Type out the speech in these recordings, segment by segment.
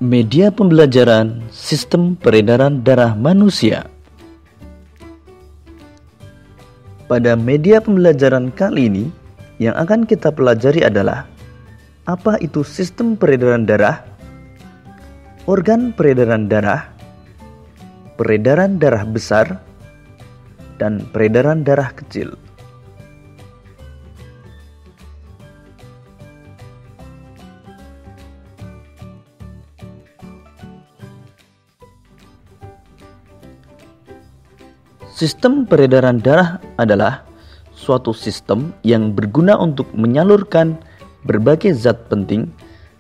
Media pembelajaran sistem peredaran darah manusia. Pada media pembelajaran kali ini, yang akan kita pelajari adalah apa itu sistem peredaran darah, organ peredaran darah besar, dan peredaran darah kecil. Sistem peredaran darah adalah suatu sistem yang berguna untuk menyalurkan berbagai zat penting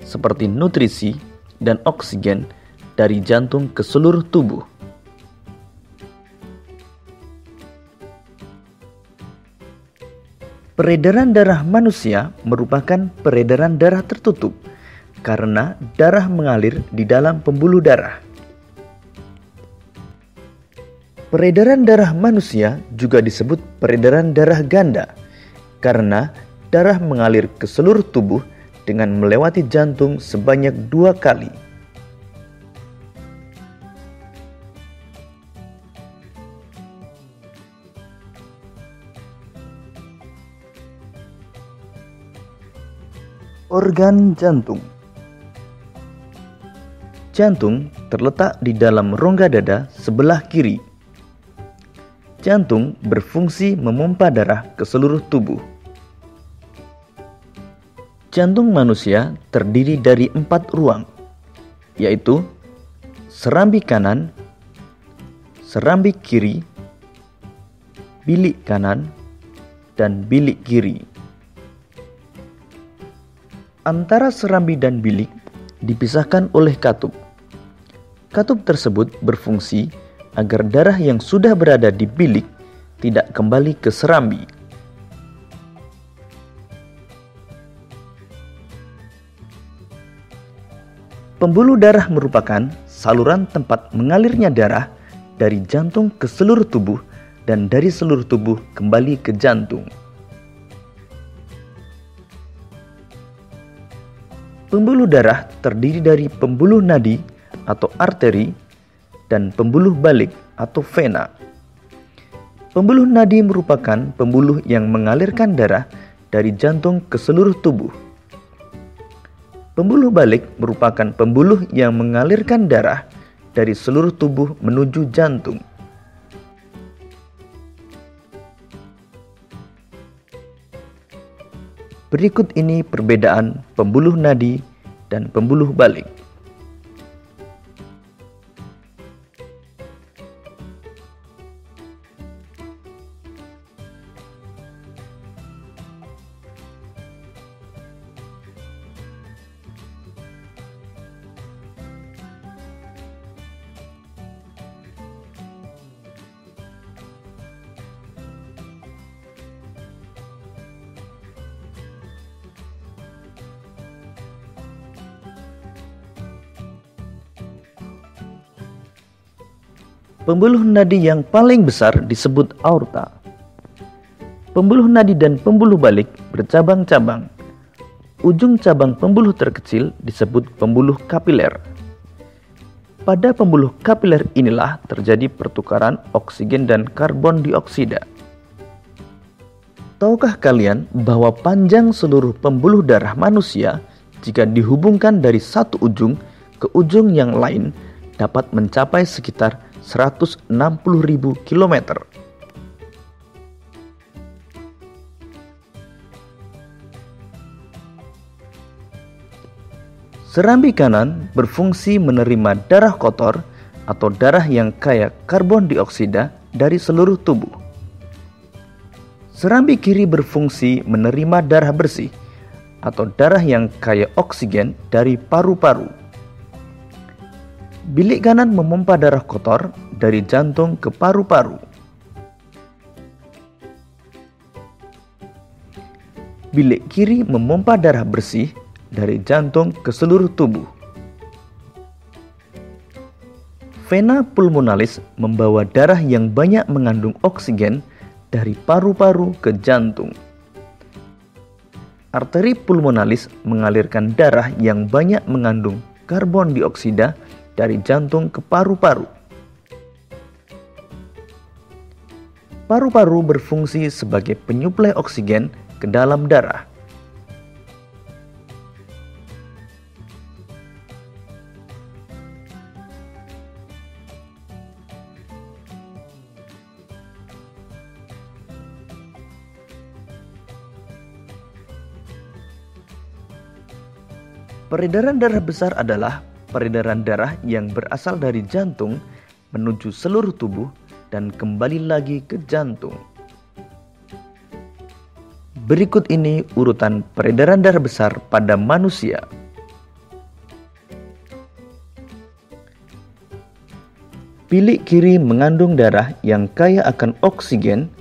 seperti nutrisi dan oksigen dari jantung ke seluruh tubuh. Peredaran darah manusia merupakan peredaran darah tertutup karena darah mengalir di dalam pembuluh darah. Peredaran darah manusia juga disebut peredaran darah ganda karena darah mengalir ke seluruh tubuh dengan melewati jantung sebanyak 2 kali. Organ jantung. Jantung terletak di dalam rongga dada sebelah kiri. Jantung berfungsi memompa darah ke seluruh tubuh. Jantung manusia terdiri dari 4 ruang, yaitu serambi kanan, serambi kiri, bilik kanan, dan bilik kiri. Antara serambi dan bilik dipisahkan oleh katup. Katup tersebut berfungsi agar darah yang sudah berada di bilik tidak kembali ke serambi. Pembuluh darah merupakan saluran tempat mengalirnya darah dari jantung ke seluruh tubuh dan dari seluruh tubuh kembali ke jantung. Pembuluh darah terdiri dari pembuluh nadi atau arteri dan pembuluh balik atau vena. Pembuluh nadi merupakan pembuluh yang mengalirkan darah dari jantung ke seluruh tubuh. Pembuluh balik merupakan pembuluh yang mengalirkan darah dari seluruh tubuh menuju jantung. Berikut ini perbedaan pembuluh nadi dan pembuluh balik. Pembuluh nadi yang paling besar disebut aorta. Pembuluh nadi dan pembuluh balik bercabang-cabang. Ujung cabang pembuluh terkecil disebut pembuluh kapiler. Pada pembuluh kapiler inilah terjadi pertukaran oksigen dan karbon dioksida. Tahukah kalian bahwa panjang seluruh pembuluh darah manusia jika dihubungkan dari satu ujung ke ujung yang lain dapat mencapai sekitar 160.000 km. Serambi kanan berfungsi menerima darah kotor atau darah yang kaya karbon dioksida dari seluruh tubuh. Serambi kiri berfungsi menerima darah bersih atau darah yang kaya oksigen dari paru-paru. Bilik kanan memompa darah kotor dari jantung ke paru-paru. Bilik kiri memompa darah bersih dari jantung ke seluruh tubuh. Vena pulmonalis membawa darah yang banyak mengandung oksigen dari paru-paru ke jantung. Arteri pulmonalis mengalirkan darah yang banyak mengandung karbon dioksida dari jantung ke paru-paru. Paru-paru berfungsi sebagai penyuplai oksigen ke dalam darah. Peredaran darah besar adalah peredaran darah yang berasal dari jantung menuju seluruh tubuh dan kembali lagi ke jantung. Berikut ini urutan peredaran darah besar pada manusia. Bilik kiri mengandung darah yang kaya akan oksigen,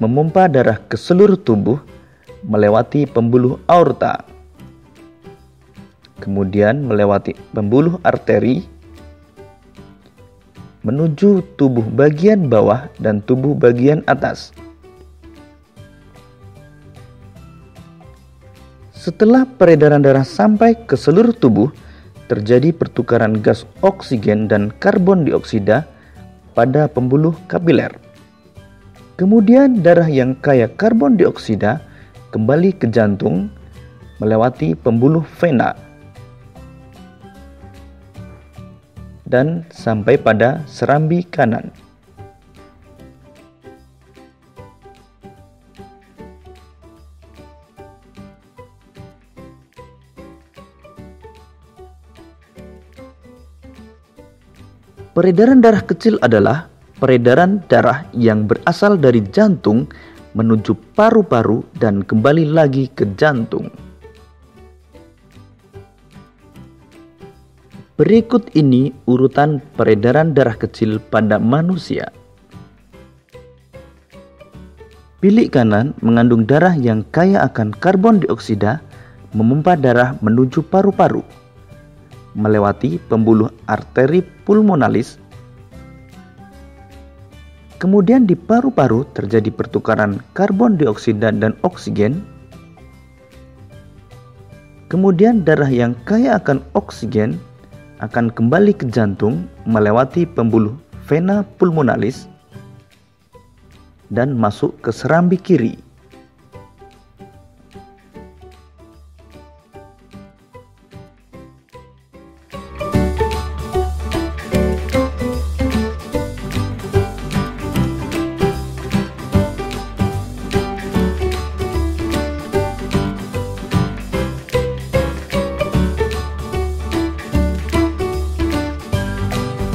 memompa darah ke seluruh tubuh melewati pembuluh aorta, kemudian melewati pembuluh arteri, menuju tubuh bagian bawah dan tubuh bagian atas. Setelah peredaran darah sampai ke seluruh tubuh, terjadi pertukaran gas oksigen dan karbon dioksida pada pembuluh kapiler. Kemudian darah yang kaya karbon dioksida kembali ke jantung melewati pembuluh vena dan sampai pada serambi kanan. Peredaran darah kecil adalah peredaran darah yang berasal dari jantung menuju paru-paru dan kembali lagi ke jantung. Berikut ini urutan peredaran darah kecil pada manusia. Bilik kanan mengandung darah yang kaya akan karbon dioksida, memompa darah menuju paru-paru, melewati pembuluh arteri pulmonalis. Kemudian di paru-paru terjadi pertukaran karbon dioksida dan oksigen. Kemudian darah yang kaya akan oksigen akan kembali ke jantung melewati pembuluh vena pulmonalis dan masuk ke serambi kiri.